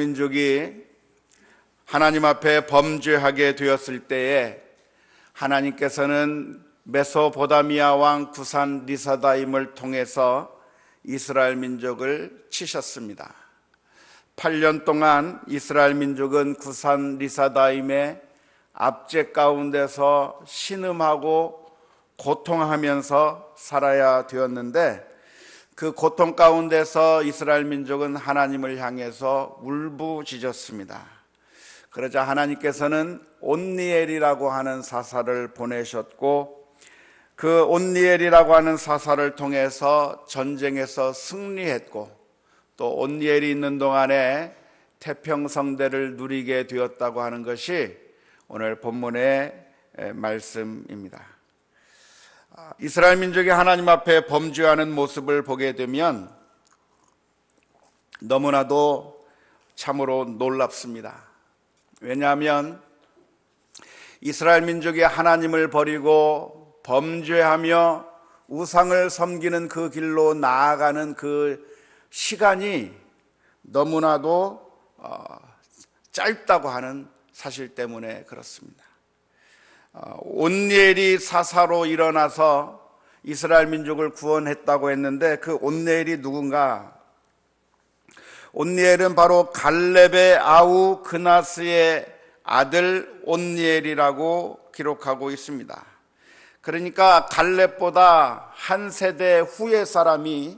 민족이 하나님 앞에 범죄하게 되었을 때에 하나님께서는 메소포타미아 왕 구산 리사다임을 통해서 이스라엘 민족을 치셨습니다. 8년 동안 이스라엘 민족은 구산 리사다임의 압제 가운데서 신음하고 고통하면서 살아야 되었는데, 그 고통 가운데서 이스라엘 민족은 하나님을 향해서 울부짖었습니다. 그러자 하나님께서는 온니엘이라고 하는 사사를 보내셨고, 그 온니엘이라고 하는 사사를 통해서 전쟁에서 승리했고, 또 온니엘이 있는 동안에 태평성대를 누리게 되었다고 하는 것이 오늘 본문의 말씀입니다. 이스라엘 민족이 하나님 앞에 범죄하는 모습을 보게 되면 너무나도 참으로 놀랍습니다. 왜냐하면 이스라엘 민족이 하나님을 버리고 범죄하며 우상을 섬기는 그 길로 나아가는 그 시간이 너무나도 짧다고 하는 사실 때문에 그렇습니다. 온니엘이 사사로 일어나서 이스라엘 민족을 구원했다고 했는데, 그 온니엘이 누군가? 온니엘은 바로 갈렙의 아우 그나스의 아들 온니엘이라고 기록하고 있습니다. 그러니까 갈렙보다 한 세대 후의 사람이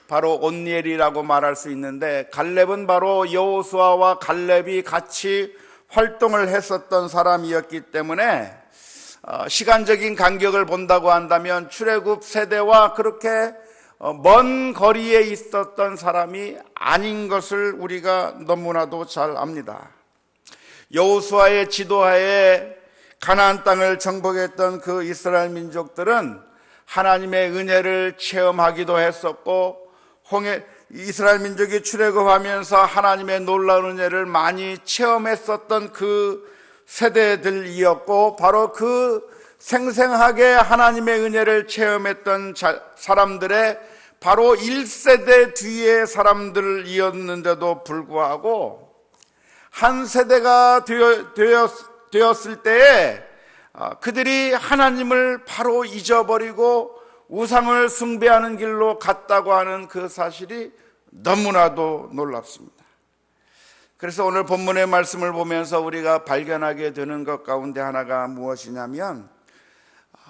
바로 온니엘이라고 말할 수 있는데, 갈렙은 바로 여호수아와 갈렙이 같이 활동을 했었던 사람이었기 때문에 시간적인 간격을 본다고 한다면 출애굽 세대와 그렇게 먼 거리에 있었던 사람이 아닌 것을 우리가 너무나도 잘 압니다. 여호수아의 지도하에 가나안 땅을 정복했던 그 이스라엘 민족들은 하나님의 은혜를 체험하기도 했었고, 이스라엘 민족이 출애굽하면서 하나님의 놀라운 은혜를 많이 체험했었던 그 세대들이었고, 바로 그 생생하게 하나님의 은혜를 체험했던 사람들의 바로 1세대 뒤의 사람들이었는데도 불구하고 한 세대가 되었을 때에 그들이 하나님을 바로 잊어버리고 우상을 숭배하는 길로 갔다고 하는 그 사실이 너무나도 놀랍습니다. 그래서 오늘 본문의 말씀을 보면서 우리가 발견하게 되는 것 가운데 하나가 무엇이냐면,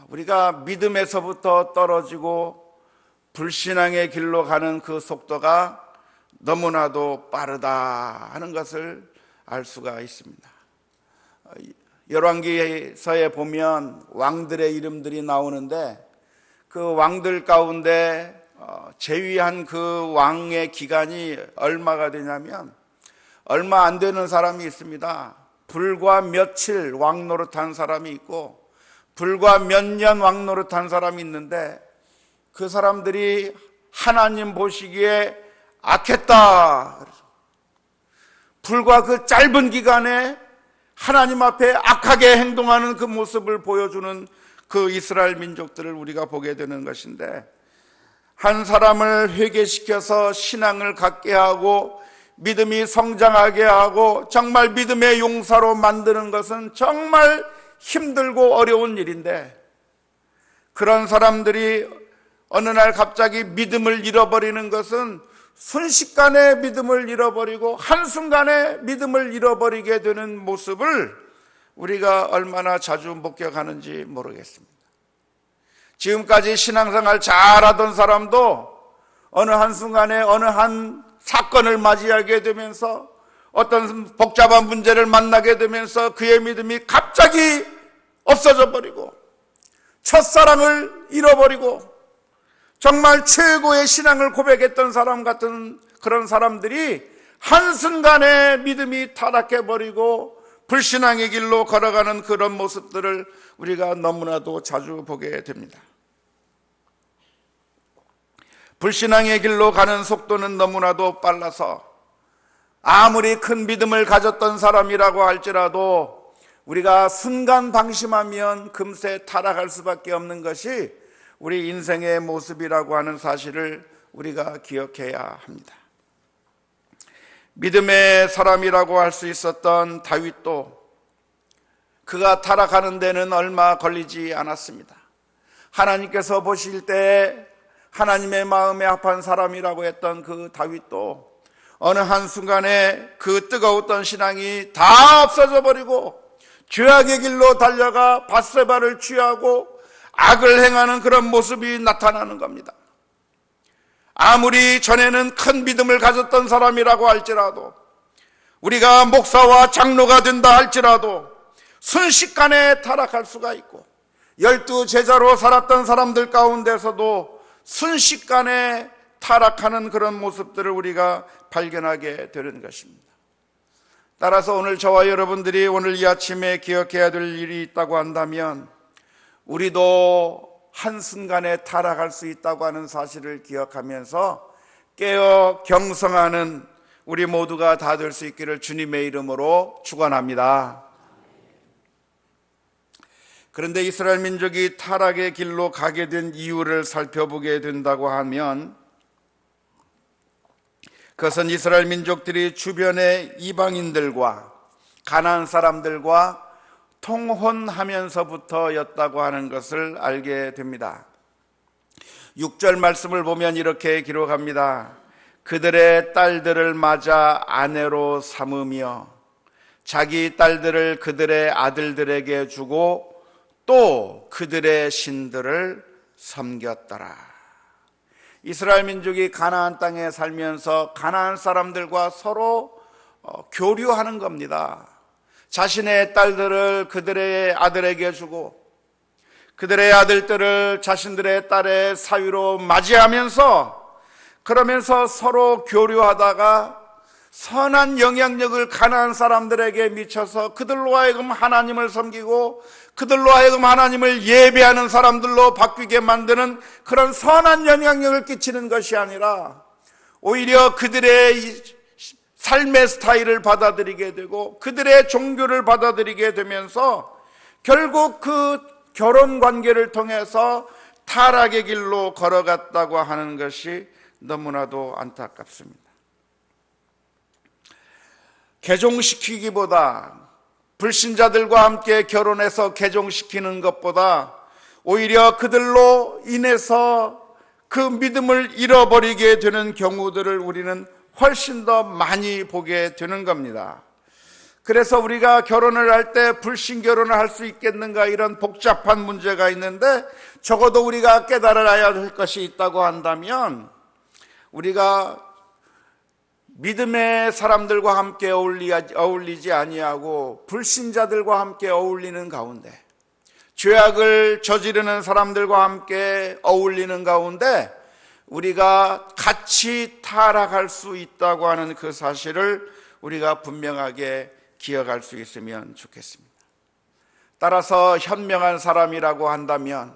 우리가 믿음에서부터 떨어지고 불신앙의 길로 가는 그 속도가 너무나도 빠르다 하는 것을 알 수가 있습니다. 열왕기서에 보면 왕들의 이름들이 나오는데, 그 왕들 가운데 재위한 그 왕의 기간이 얼마가 되냐면 얼마 안 되는 사람이 있습니다. 불과 며칠 왕 노릇한 사람이 있고, 불과 몇 년 왕 노릇한 사람이 있는데, 그 사람들이 하나님 보시기에 악했다. 불과 그 짧은 기간에 하나님 앞에 악하게 행동하는 그 모습을 보여주는 그 이스라엘 민족들을 우리가 보게 되는 것인데, 한 사람을 회개시켜서 신앙을 갖게 하고 믿음이 성장하게 하고 정말 믿음의 용사로 만드는 것은 정말 힘들고 어려운 일인데, 그런 사람들이 어느 날 갑자기 믿음을 잃어버리는 것은 순식간에 믿음을 잃어버리고 한순간에 믿음을 잃어버리게 되는 모습을 우리가 얼마나 자주 목격하는지 모르겠습니다. 지금까지 신앙생활 잘하던 사람도 어느 한순간에 어느 한 사건을 맞이하게 되면서, 어떤 복잡한 문제를 만나게 되면서 그의 믿음이 갑자기 없어져 버리고 첫사랑을 잃어버리고 정말 최고의 신앙을 고백했던 사람 같은 그런 사람들이 한순간에 믿음이 타락해버리고 불신앙의 길로 걸어가는 그런 모습들을 우리가 너무나도 자주 보게 됩니다. 불신앙의 길로 가는 속도는 너무나도 빨라서 아무리 큰 믿음을 가졌던 사람이라고 할지라도 우리가 순간 방심하면 금세 타락할 수밖에 없는 것이 우리 인생의 모습이라고 하는 사실을 우리가 기억해야 합니다. 믿음의 사람이라고 할 수 있었던 다윗도 그가 타락하는 데는 얼마 걸리지 않았습니다. 하나님께서 보실 때 하나님의 마음에 합한 사람이라고 했던 그 다윗도 어느 한순간에 그 뜨거웠던 신앙이 다 없어져 버리고 죄악의 길로 달려가 밧세바를 취하고 악을 행하는 그런 모습이 나타나는 겁니다. 아무리 전에는 큰 믿음을 가졌던 사람이라고 할지라도, 우리가 목사와 장로가 된다 할지라도 순식간에 타락할 수가 있고, 12 제자로 살았던 사람들 가운데서도 순식간에 타락하는 그런 모습들을 우리가 발견하게 되는 것입니다. 따라서 오늘 저와 여러분들이 오늘 이 아침에 기억해야 될 일이 있다고 한다면, 우리도 한순간에 타락할 수 있다고 하는 사실을 기억하면서 깨어 경성하는 우리 모두가 다 될 수 있기를 주님의 이름으로 축원합니다. 그런데 이스라엘 민족이 타락의 길로 가게 된 이유를 살펴보게 된다고 하면, 그것은 이스라엘 민족들이 주변의 이방인들과 가나안 사람들과 통혼하면서부터였다고 하는 것을 알게 됩니다. 6절 말씀을 보면 이렇게 기록합니다. 그들의 딸들을 맞아 아내로 삼으며 자기 딸들을 그들의 아들들에게 주고 또 그들의 신들을 섬겼더라. 이스라엘 민족이 가나안 땅에 살면서 가나안 사람들과 서로 교류하는 겁니다. 자신의 딸들을 그들의 아들에게 주고 그들의 아들들을 자신들의 딸의 사위로 맞이하면서, 그러면서 서로 교류하다가 선한 영향력을 가나안 사람들에게 미쳐서 그들로 하여금 하나님을 섬기고 그들로 하여금 하나님을 예배하는 사람들로 바뀌게 만드는 그런 선한 영향력을 끼치는 것이 아니라 오히려 그들의 삶의 스타일을 받아들이게 되고 그들의 종교를 받아들이게 되면서 결국 그 결혼 관계를 통해서 타락의 길로 걸어갔다고 하는 것이 너무나도 안타깝습니다. 개종시키기보다, 불신자들과 함께 결혼해서 개종시키는 것보다 오히려 그들로 인해서 그 믿음을 잃어버리게 되는 경우들을 우리는 훨씬 더 많이 보게 되는 겁니다. 그래서 우리가 결혼을 할 때 불신 결혼을 할 수 있겠는가, 이런 복잡한 문제가 있는데, 적어도 우리가 깨달아야 할 것이 있다고 한다면, 우리가 믿음의 사람들과 함께 어울리지 아니하고 불신자들과 함께 어울리는 가운데, 죄악을 저지르는 사람들과 함께 어울리는 가운데 우리가 같이 타락할 수 있다고 하는 그 사실을 우리가 분명하게 기억할 수 있으면 좋겠습니다. 따라서 현명한 사람이라고 한다면,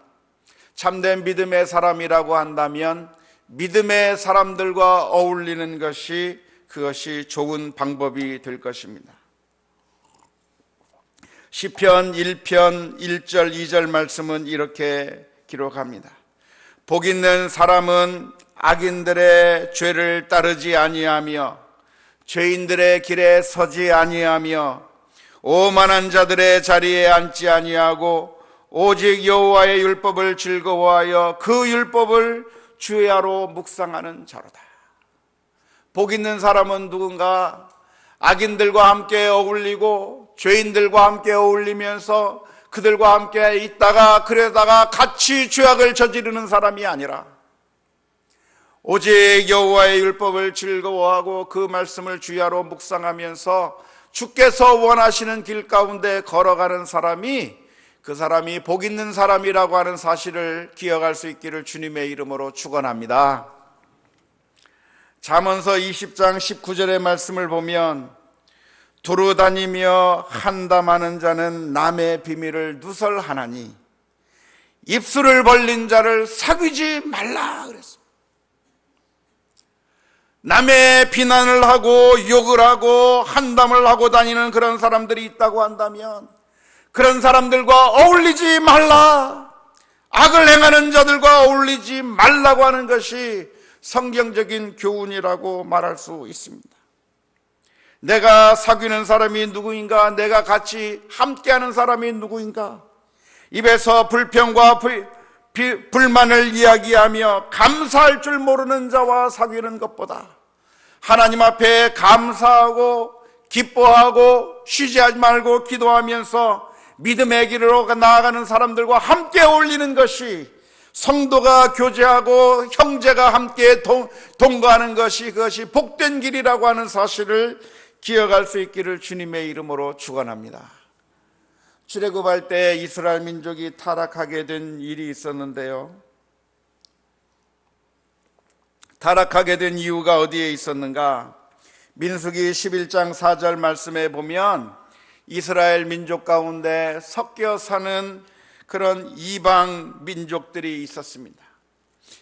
참된 믿음의 사람이라고 한다면 믿음의 사람들과 어울리는 것이, 그것이 좋은 방법이 될 것입니다. 시편 1편 1절 2절 말씀은 이렇게 기록합니다. 복 있는 사람은 악인들의 죄를 따르지 아니하며 죄인들의 길에 서지 아니하며 오만한 자들의 자리에 앉지 아니하고 오직 여호와의 율법을 즐거워하여 그 율법을 주야로 묵상하는 자로다. 복 있는 사람은 누군가? 악인들과 함께 어울리고 죄인들과 함께 어울리면서 그들과 함께 있다가 그러다가 같이 죄악을 저지르는 사람이 아니라 오직 여호와의 율법을 즐거워하고 그 말씀을 주야로 묵상하면서 주께서 원하시는 길 가운데 걸어가는 사람이, 그 사람이 복 있는 사람이라고 하는 사실을 기억할 수 있기를 주님의 이름으로 축원합니다. 잠언서 20장 19절의 말씀을 보면 두루 다니며 한담하는 자는 남의 비밀을 누설하나니 입술을 벌린 자를 사귀지 말라 그랬습니다. 남의 비난을 하고 욕을 하고 한담을 하고 다니는 그런 사람들이 있다고 한다면 그런 사람들과 어울리지 말라, 악을 행하는 자들과 어울리지 말라고 하는 것이 성경적인 교훈이라고 말할 수 있습니다. 내가 사귀는 사람이 누구인가? 내가 같이 함께하는 사람이 누구인가? 입에서 불평과 불만을 이야기하며 감사할 줄 모르는 자와 사귀는 것보다 하나님 앞에 감사하고 기뻐하고 쉬지 말고 기도하면서 믿음의 길로 나아가는 사람들과 함께 어울리는 것이, 성도가 교제하고 형제가 함께 동거하는 것이, 그것이 복된 길이라고 하는 사실을 기억할 수 있기를 주님의 이름으로 축원합니다. 출애굽할 때 이스라엘 민족이 타락하게 된 일이 있었는데요, 타락하게 된 이유가 어디에 있었는가? 민수기 11장 4절 말씀에 보면 이스라엘 민족 가운데 섞여 사는 그런 이방 민족들이 있었습니다.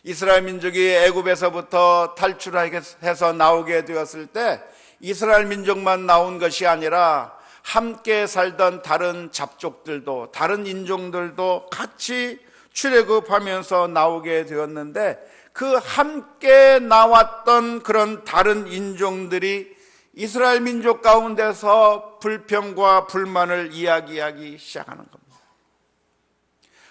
이스라엘 민족이 애굽에서부터 탈출해서 나오게 되었을 때 이스라엘 민족만 나온 것이 아니라 함께 살던 다른 잡족들도, 다른 인종들도 같이 출애굽하면서 나오게 되었는데, 그 함께 나왔던 그런 다른 인종들이 이스라엘 민족 가운데서 불평과 불만을 이야기하기 시작하는 겁니다.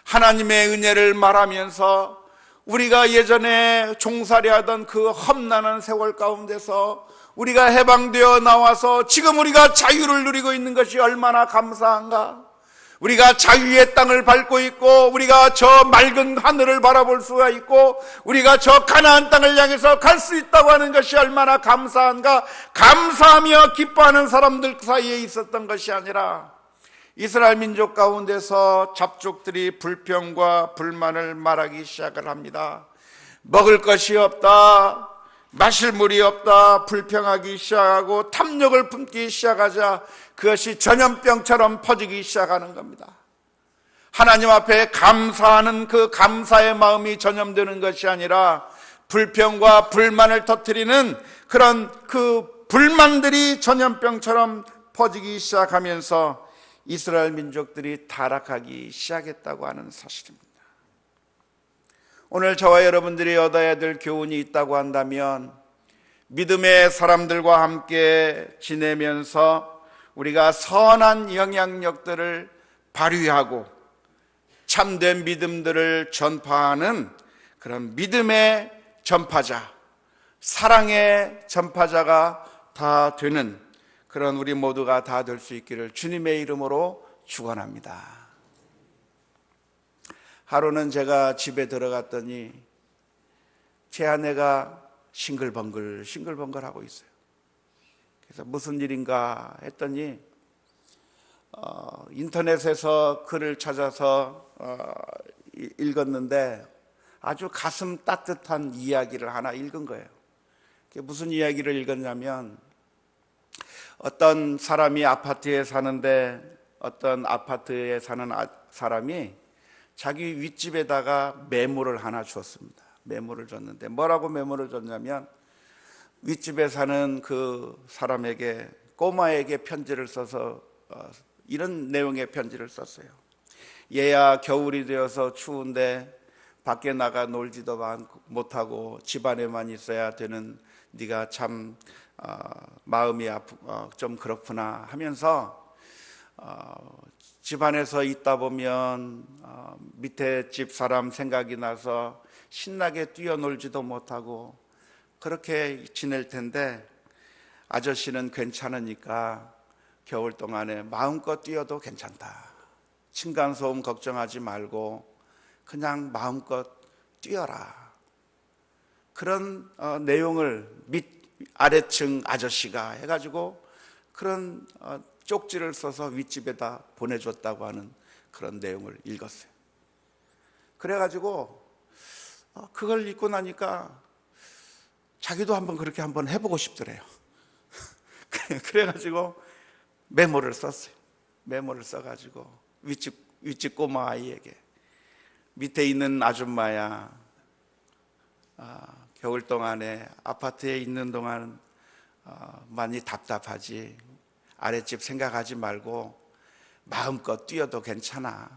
하나님의 은혜를 말하면서 우리가 예전에 종살이 하던 그 험난한 세월 가운데서 우리가 해방되어 나와서 지금 우리가 자유를 누리고 있는 것이 얼마나 감사한가? 우리가 자유의 땅을 밟고 있고, 우리가 저 맑은 하늘을 바라볼 수가 있고, 우리가 저 가나안 땅을 향해서 갈 수 있다고 하는 것이 얼마나 감사한가? 감사하며 기뻐하는 사람들 사이에 있었던 것이 아니라 이스라엘 민족 가운데서 잡족들이 불평과 불만을 말하기 시작을 합니다. 먹을 것이 없다, 마실 물이 없다, 불평하기 시작하고 탐욕을 품기 시작하자 그것이 전염병처럼 퍼지기 시작하는 겁니다. 하나님 앞에 감사하는 그 감사의 마음이 전염되는 것이 아니라 불평과 불만을 터뜨리는 그런 그 불만들이 전염병처럼 퍼지기 시작하면서 이스라엘 민족들이 타락하기 시작했다고 하는 사실입니다. 오늘 저와 여러분들이 얻어야 될 교훈이 있다고 한다면, 믿음의 사람들과 함께 지내면서 우리가 선한 영향력들을 발휘하고 참된 믿음들을 전파하는 그런 믿음의 전파자, 사랑의 전파자가 다 되는 그런 우리 모두가 다 될 수 있기를 주님의 이름으로 축원합니다. 하루는 제가 집에 들어갔더니 제 아내가 싱글벙글 하고 있어요. 그래서 무슨 일인가 했더니 인터넷에서 글을 찾아서 읽었는데 아주 가슴 따뜻한 이야기를 하나 읽은 거예요. 무슨 이야기를 읽었냐면, 어떤 사람이 아파트에 사는데 어떤 아파트에 사는 사람이 자기 윗집에다가 매물을 하나 줬습니다. 매물을 줬는데 뭐라고 매물을 줬냐면, 윗집에 사는 그 사람에게, 꼬마에게 편지를 써서 이런 내용의 편지를 썼어요. 얘야, 겨울이 되어서 추운데 밖에 나가 놀지도 못하고 집안에만 있어야 되는 네가 참 마음이 좀 그렇구나 하면서 집안에서 있다 보면 밑에 집 사람 생각이 나서 신나게 뛰어놀지도 못하고 그렇게 지낼 텐데, 아저씨는 괜찮으니까 겨울 동안에 마음껏 뛰어도 괜찮다. 층간소음 걱정하지 말고 그냥 마음껏 뛰어라. 그런 내용을 아래층 아저씨가 해가지고 그런 쪽지를 써서 윗집에다 보내줬다고 하는 그런 내용을 읽었어요. 그래가지고 그걸 읽고 나니까 자기도 그렇게 한번 해보고 싶더래요. 그래가지고 메모를 썼어요. 메모를 써가지고 윗집 꼬마 아이에게, 밑에 있는 아줌마야, 겨울 동안에 아파트에 있는 동안 많이 답답하지. 아랫집 생각하지 말고 마음껏 뛰어도 괜찮아.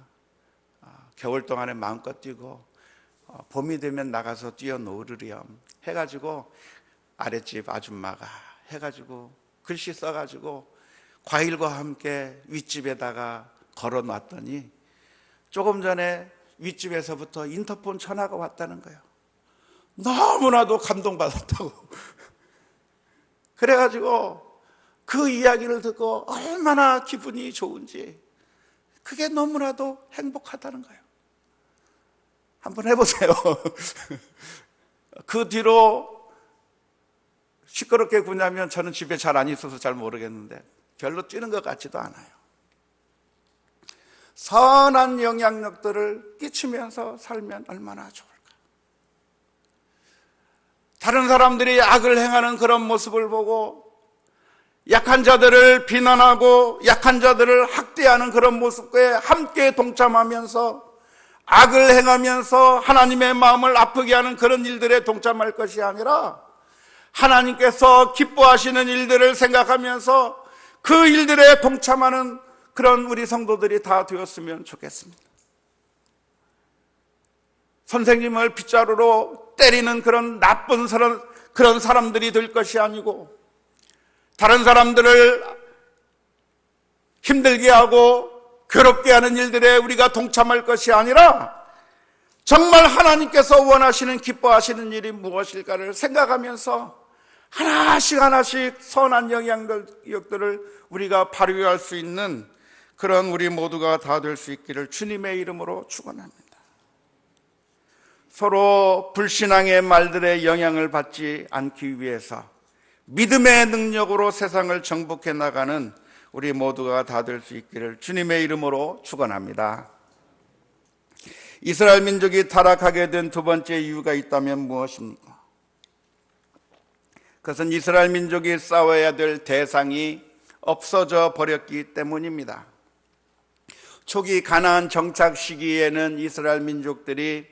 겨울 동안에 마음껏 뛰고 봄이 되면 나가서 뛰어놀으렴 해가지고 아랫집 아줌마가 해가지고 글씨 써가지고 과일과 함께 윗집에다가 걸어놨더니 조금 전에 윗집에서부터 인터폰 전화가 왔다는 거예요. 너무나도 감동받았다고. 그래가지고 그 이야기를 듣고 얼마나 기분이 좋은지, 그게 너무나도 행복하다는 거예요. 한번 해보세요. 그 뒤로 시끄럽게 구냐면 저는 집에 잘 안 있어서 잘 모르겠는데 별로 뛰는 것 같지도 않아요. 선한 영향력들을 끼치면서 살면 얼마나 좋을까. 다른 사람들이 악을 행하는 그런 모습을 보고 약한 자들을 비난하고 약한 자들을 학대하는 그런 모습에 함께 동참하면서 악을 행하면서 하나님의 마음을 아프게 하는 그런 일들에 동참할 것이 아니라 하나님께서 기뻐하시는 일들을 생각하면서 그 일들에 동참하는 그런 우리 성도들이 다 되었으면 좋겠습니다. 선생님을 빗자루로 때리는 그런 나쁜 그런 사람들이 될 것이 아니고, 다른 사람들을 힘들게 하고 괴롭게 하는 일들에 우리가 동참할 것이 아니라 정말 하나님께서 원하시는 기뻐하시는 일이 무엇일까를 생각하면서 하나씩 하나씩 선한 영향력들을 우리가 발휘할 수 있는 그런 우리 모두가 다 될 수 있기를 주님의 이름으로 축원합니다. 서로 불신앙의 말들의 영향을 받지 않기 위해서 믿음의 능력으로 세상을 정복해 나가는 우리 모두가 다 될 수 있기를 주님의 이름으로 축원합니다. 이스라엘 민족이 타락하게 된 두 번째 이유가 있다면 무엇입니까? 그것은 이스라엘 민족이 싸워야 될 대상이 없어져 버렸기 때문입니다. 초기 가나안 정착 시기에는 이스라엘 민족들이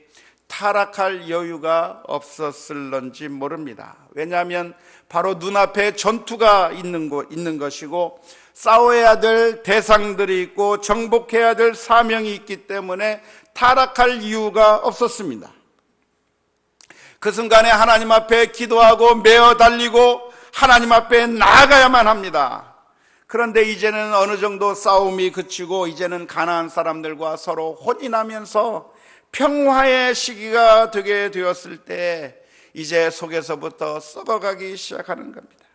타락할 여유가 없었을런지 모릅니다. 왜냐하면 바로 눈앞에 전투가 있는 것이고 싸워야 될 대상들이 있고 정복해야 될 사명이 있기 때문에 타락할 이유가 없었습니다. 그 순간에 하나님 앞에 기도하고 메어 달리고 하나님 앞에 나아가야만 합니다. 그런데 이제는 어느 정도 싸움이 그치고 이제는 가나안 사람들과 서로 혼인하면서 평화의 시기가 되게 되었을 때 이제 속에서부터 썩어가기 시작하는 겁니다.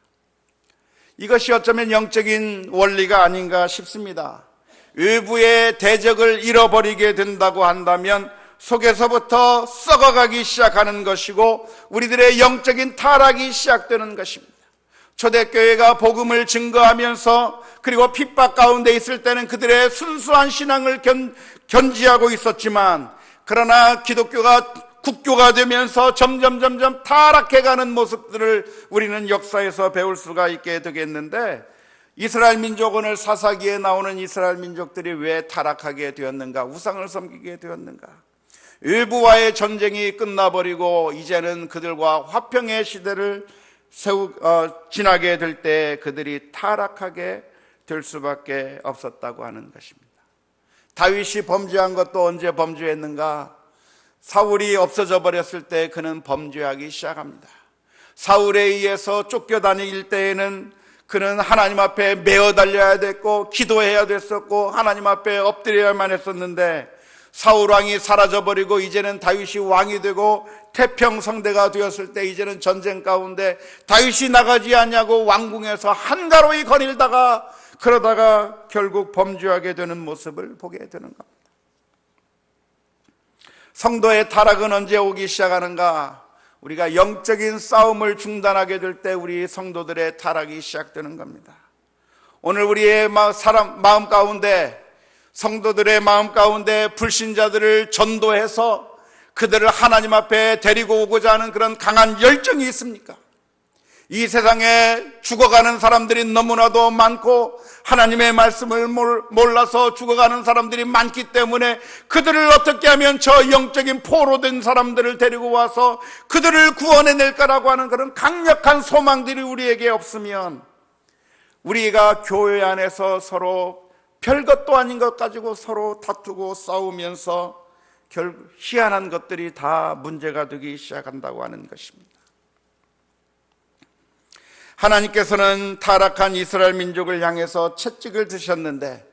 이것이 어쩌면 영적인 원리가 아닌가 싶습니다. 외부의 대적을 잃어버리게 된다고 한다면 속에서부터 썩어가기 시작하는 것이고 우리들의 영적인 타락이 시작되는 것입니다. 초대교회가 복음을 증거하면서 그리고 핍박 가운데 있을 때는 그들의 순수한 신앙을 견지하고 있었지만, 그러나 기독교가 국교가 되면서 점점 타락해가는 모습들을 우리는 역사에서 배울 수가 있게 되겠는데, 이스라엘 민족, 오늘 사사기에 나오는 이스라엘 민족들이 왜 타락하게 되었는가, 우상을 섬기게 되었는가? 외부와의 전쟁이 끝나버리고 이제는 그들과 화평의 시대를 지나게 될 때 그들이 타락하게 될 수밖에 없었다고 하는 것입니다. 다윗이 범죄한 것도 언제 범죄했는가? 사울이 없어져 버렸을 때 그는 범죄하기 시작합니다. 사울에 의해서 쫓겨다닐 때에는 그는 하나님 앞에 메어 달려야 됐고 기도해야 됐었고 하나님 앞에 엎드려야만 했었는데, 사울 왕이 사라져버리고 이제는 다윗이 왕이 되고 태평성대가 되었을 때 이제는 전쟁 가운데 다윗이 나가지 않냐고 왕궁에서 한가로이 거닐다가 그러다가 결국 범죄하게 되는 모습을 보게 되는 겁니다. 성도의 타락은 언제 오기 시작하는가? 우리가 영적인 싸움을 중단하게 될 때 우리 성도들의 타락이 시작되는 겁니다. 오늘 우리의 마음 가운데, 성도들의 마음 가운데 불신자들을 전도해서 그들을 하나님 앞에 데리고 오고자 하는 그런 강한 열정이 있습니까? 이 세상에 죽어가는 사람들이 너무나도 많고 하나님의 말씀을 몰라서 죽어가는 사람들이 많기 때문에 그들을 어떻게 하면 저 영적인 포로된 사람들을 데리고 와서 그들을 구원해낼까라고 하는 그런 강력한 소망들이 우리에게 없으면, 우리가 교회 안에서 서로 별것도 아닌 것 가지고 서로 다투고 싸우면서 희한한 것들이 다 문제가 되기 시작한다고 하는 것입니다. 하나님께서는 타락한 이스라엘 민족을 향해서 채찍을 드셨는데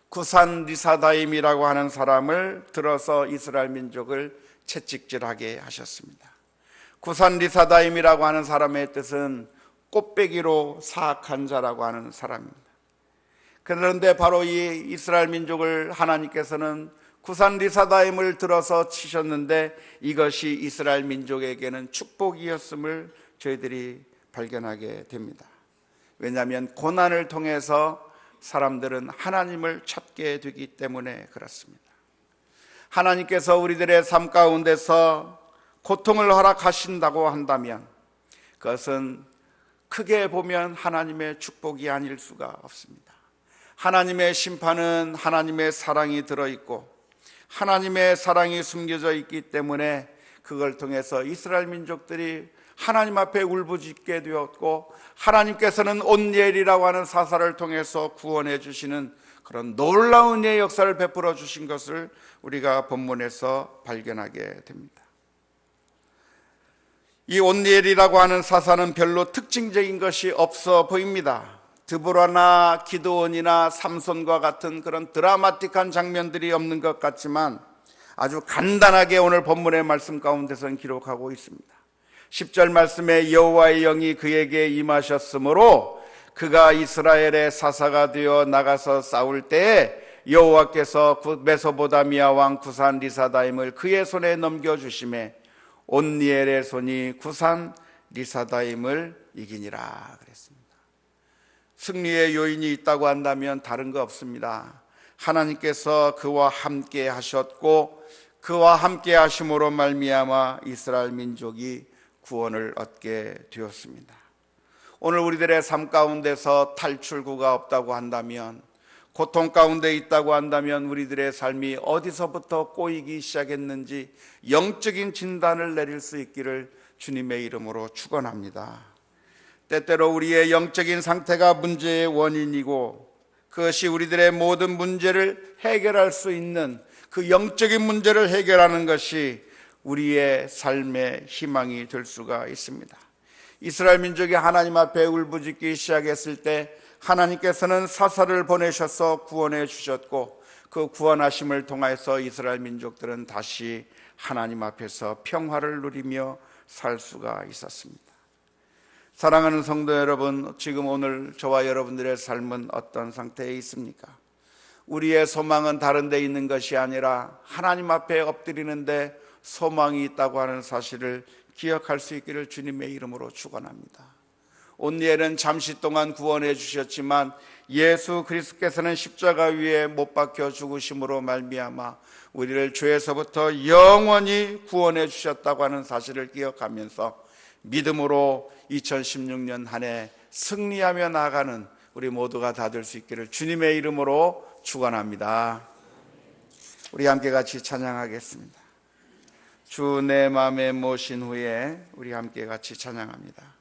구산 리사다임이라고 하는 사람을 들어서 이스라엘 민족을 채찍질하게 하셨습니다. 구산 리사다임이라고 하는 사람의 뜻은 꽃배기로 사악한 자라고 하는 사람입니다. 그런데 바로 이 이스라엘 민족을 하나님께서는 구산 리사다임을 들어서 치셨는데 이것이 이스라엘 민족에게는 축복이었음을 저희들이 발견하게 됩니다. 왜냐하면 고난을 통해서 사람들은 하나님을 찾게 되기 때문에 그렇습니다. 하나님께서 우리들의 삶 가운데서 고통을 허락하신다고 한다면 그것은 크게 보면 하나님의 축복이 아닐 수가 없습니다. 하나님의 심판은 하나님의 사랑이 들어있고 하나님의 사랑이 숨겨져 있기 때문에 그걸 통해서 이스라엘 민족들이 하나님 앞에 울부짖게 되었고 하나님께서는 온니엘이라고 하는 사사를 통해서 구원해 주시는 그런 놀라운 예 역사를 베풀어 주신 것을 우리가 본문에서 발견하게 됩니다. 이 온니엘이라고 하는 사사는 별로 특징적인 것이 없어 보입니다. 드보라나 기드온이나 삼손과 같은 그런 드라마틱한 장면들이 없는 것 같지만 아주 간단하게 오늘 본문의 말씀 가운데서는 기록하고 있습니다. 10절 말씀에 여호와의 영이 그에게 임하셨으므로 그가 이스라엘의 사사가 되어 나가서 싸울 때에 여호와께서 메소보다미아 왕 구산 리사다임을 그의 손에 넘겨주심에 온니엘의 손이 구산 리사다임을 이기니라 그랬습니다. 승리의 요인이 있다고 한다면 다른 거 없습니다. 하나님께서 그와 함께 하셨고 그와 함께 하심으로 말미암아 이스라엘 민족이 구원을 얻게 되었습니다. 오늘 우리들의 삶 가운데서 탈출구가 없다고 한다면, 고통 가운데 있다고 한다면 우리들의 삶이 어디서부터 꼬이기 시작했는지 영적인 진단을 내릴 수 있기를 주님의 이름으로 축원합니다. 때때로 우리의 영적인 상태가 문제의 원인이고 그것이 우리들의 모든 문제를 해결할 수 있는 그 영적인 문제를 해결하는 것이 우리의 삶의 희망이 될 수가 있습니다. 이스라엘 민족이 하나님 앞에 울부짖기 시작했을 때 하나님께서는 사사를 보내셔서 구원해 주셨고 그 구원하심을 통해서 이스라엘 민족들은 다시 하나님 앞에서 평화를 누리며 살 수가 있었습니다. 사랑하는 성도 여러분, 지금 오늘 저와 여러분들의 삶은 어떤 상태에 있습니까? 우리의 소망은 다른 데 있는 것이 아니라 하나님 앞에 엎드리는데 소망이 있다고 하는 사실을 기억할 수 있기를 주님의 이름으로 축원합니다. 온니엘은 잠시 동안 구원해 주셨지만 예수 그리스도께서는 십자가 위에 못 박혀 죽으심으로 말미암아 우리를 죄에서부터 영원히 구원해 주셨다고 하는 사실을 기억하면서 믿음으로 2016년 한 해 승리하며 나아가는 우리 모두가 다 될 수 있기를 주님의 이름으로 축원합니다. 우리 함께 같이 찬양하겠습니다. 주 내 맘에 모신 후에 우리 함께 같이 찬양합니다.